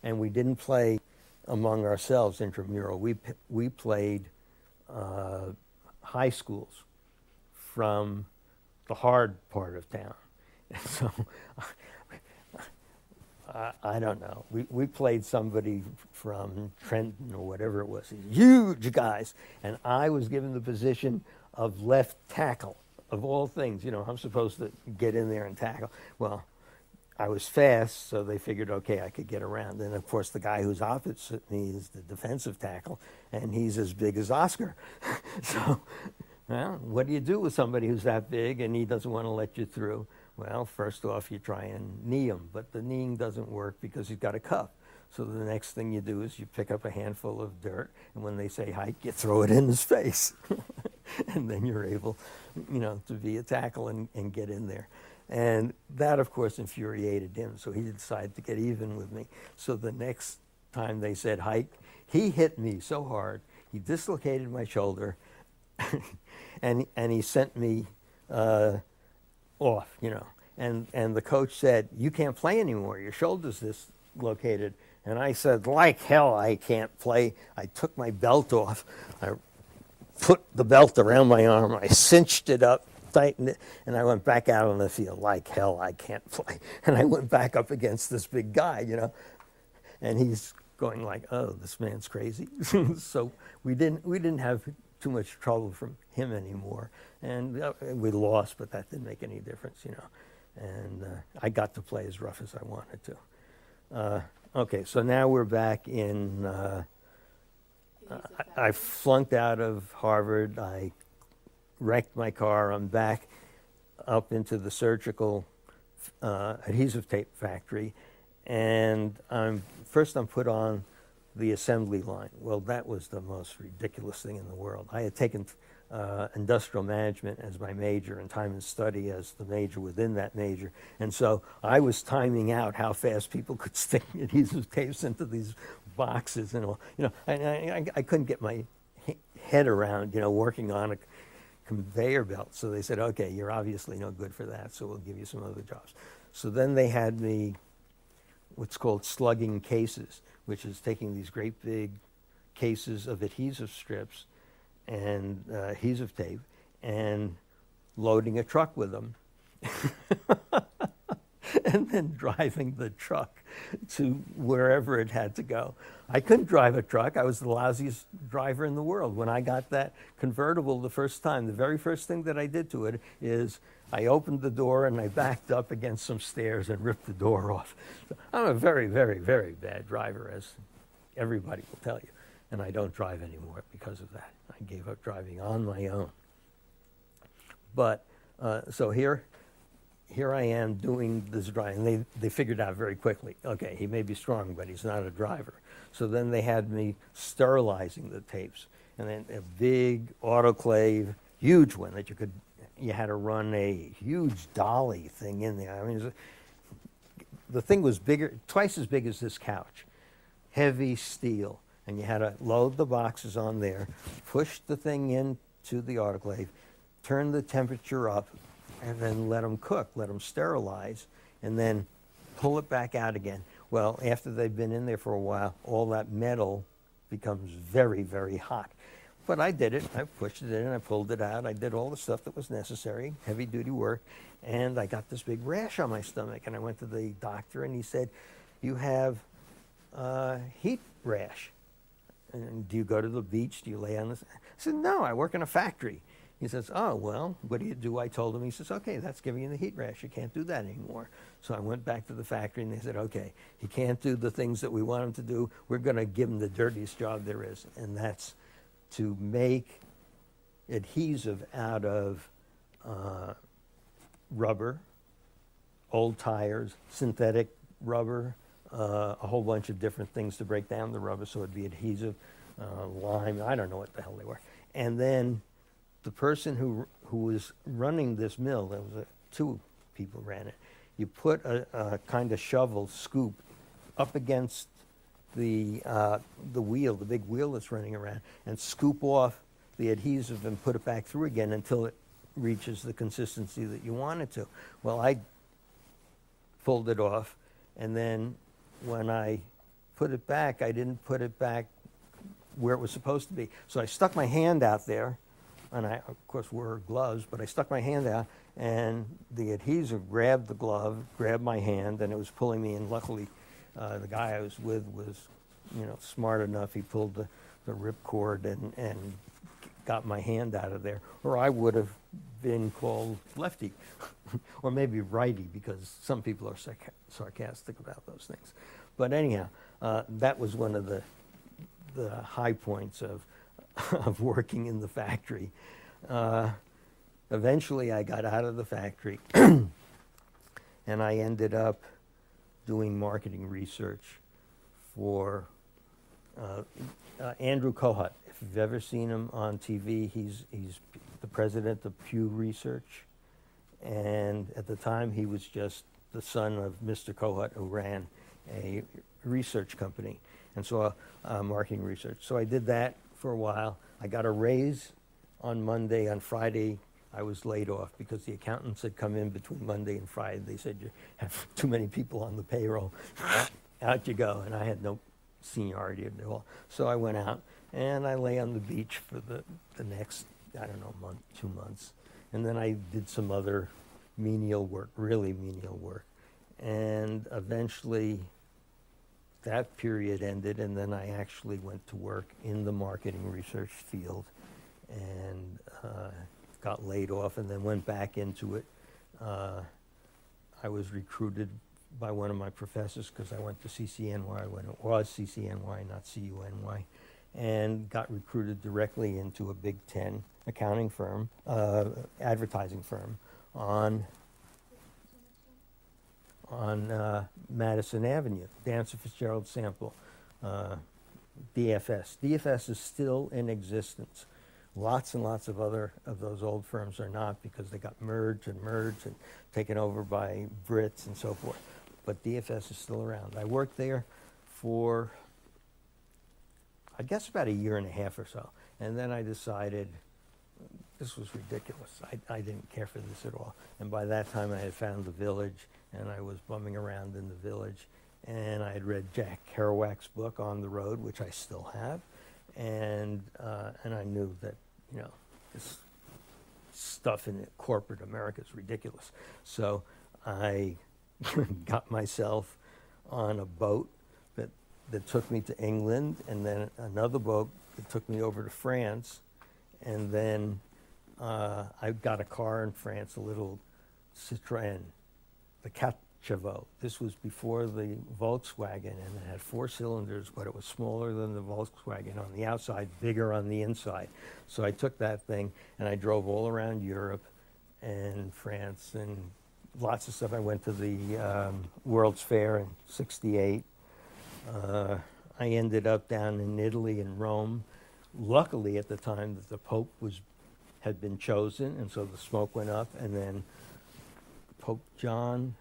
And we didn't play among ourselves intramural. We played high schools from the hard part of town. And so I don't know. We played somebody from Trenton or whatever it was, these huge guys, and I was given the position of left tackle, of all things. You know, I'm supposed to get in there and tackle. Well, I was fast, so they figured, okay, I could get around. And of course, the guy who's opposite me is the defensive tackle, and he's as big as Oscar. So, well, what do you do with somebody who's that big and he doesn't want to let you through? Well, first off, you try and knee him, but the kneeing doesn't work because he's got a cuff. So the next thing you do is you pick up a handful of dirt, and when they say hike, you throw it in his face. And then you're able, you know, to be a tackle and get in there. And that, of course, infuriated him, so he decided to get even with me. So the next time they said hike, he hit me so hard, he dislocated my shoulder, and he sent me off, you know. And the coach said, you can't play anymore, your shoulder's dislocated. And I said, like hell, I can't play. I took my belt off, I put the belt around my arm, I cinched it up, tightened it, and I went back out on the field. Like hell, I can't play. And I went back up against this big guy, you know, and he's going like, oh, this man's crazy. So we didn't have too much trouble from him anymore, and we lost, but that didn't make any difference, you know. And I got to play as rough as I wanted to. Okay, so now we're back in. I flunked out of Harvard. I wrecked my car. I'm back up into the surgical adhesive tape factory, and I'm put on the assembly line. Well, that was the most ridiculous thing in the world. I had taken industrial management as my major and time and study as the major within that major. And so I was timing out how fast people could stick adhesive tapes into these boxes and all. You know, I couldn't get my head around, you know, working on a conveyor belt. So they said, okay, you're obviously no good for that, so we'll give you some other jobs. So then they had me what's called slugging cases, which is taking these great big cases of adhesive strips and adhesive tape and loading a truck with them and then driving the truck to wherever it had to go. I couldn't drive a truck. I was the lousiest driver in the world. When I got that convertible the first time, the very first thing that I did to it is I opened the door and I backed up against some stairs and ripped the door off. So I'm a very, very, very bad driver, as everybody will tell you. And I don't drive anymore because of that. I gave up driving on my own. But so here I am doing this driving. They figured out very quickly, okay, he may be strong, but he's not a driver. So then they had me sterilizing the tapes. And then a big autoclave, huge one that you had to run a huge dolly thing in there. I mean, the thing was bigger, twice as big as this couch, heavy steel. And you had to load the boxes on there, push the thing into the autoclave, turn the temperature up, and then let them cook, let them sterilize, and then pull it back out again. Well, after they've been in there for a while, all that metal becomes very, very hot. But I did it. I pushed it in, I pulled it out. I did all the stuff that was necessary, heavy-duty work, and I got this big rash on my stomach. And I went to the doctor, and he said, you have heat rash. And do you go to the beach? Do you lay on this? I said, no, I work in a factory. He says, oh, well, what do you do? I told him. He says, okay, that's giving you the heat rash. You can't do that anymore. So I went back to the factory, and they said, okay, he can't do the things that we want him to do. We're going to give him the dirtiest job there is, and that's to make adhesive out of rubber, old tires, synthetic rubber, a whole bunch of different things to break down the rubber so it'd be adhesive, lime, I don't know what the hell they were. And then the person who was running this mill, there was two people ran it, you put a kind of shovel scoop up against the wheel, the big wheel that's running around, and scoop off the adhesive and put it back through again until it reaches the consistency that you want it to. Well, I pulled it off and then when I put it back, I didn't put it back where it was supposed to be. So I stuck my hand out there, and I, of course, wore gloves, but I stuck my hand out, and the adhesive grabbed the glove, grabbed my hand, and it was pulling me in. Luckily, the guy I was with was, smart enough. He pulled the ripcord and got my hand out of there, or I would have been called lefty, or maybe righty, because some people are sarcastic about those things. But anyhow, that was one of the high points of working in the factory. Eventually, I got out of the factory, and I ended up doing marketing research for Andrew Kohut. If you've ever seen him on TV, he's the president of Pew Research, and at the time he was just the son of Mr. Kohut, who ran a research company, and so marketing research. So I did that for a while. I got a raise on Monday. On Friday, I was laid off because the accountants had come in between Monday and Friday. They said, you have too many people on the payroll. Out you go. And I had no seniority at all. So I went out, and I lay on the beach for the next, month, 2 months. And then I did some other menial work, really menial work. And eventually, that period ended, and then I actually went to work in the marketing research field and got laid off, and then went back into it. I was recruited by one of my professors because I went to CCNY when it was CCNY, not CUNY, and got recruited directly into a Big Ten accounting firm, advertising firm on Madison Avenue, Dancer Fitzgerald Sample, DFS. DFS is still in existence. Lots and lots of other of those old firms are not, because they got merged and taken over by Brits and so forth. But DFS is still around. I worked there for, I guess, about a year and a half or so. And then I decided this was ridiculous. I didn't care for this at all. And by that time I had found the Village, and I was bumming around in the Village. And I had read Jack Kerouac's book, On the Road, which I still have. And I knew that, this stuff in corporate America is ridiculous. So I got myself on a boat that took me to England, and then another boat that took me over to France. And then I got a car in France, a little Citroën, the 4 Chevaux. This was before the Volkswagen, and it had 4 cylinders, but it was smaller than the Volkswagen on the outside, bigger on the inside. So I took that thing, and I drove all around Europe and France and lots of stuff. I went to the World's Fair in '68. I ended up down in Italy and Rome. Luckily, at the time that the Pope had been chosen, and so the smoke went up, and then Pope John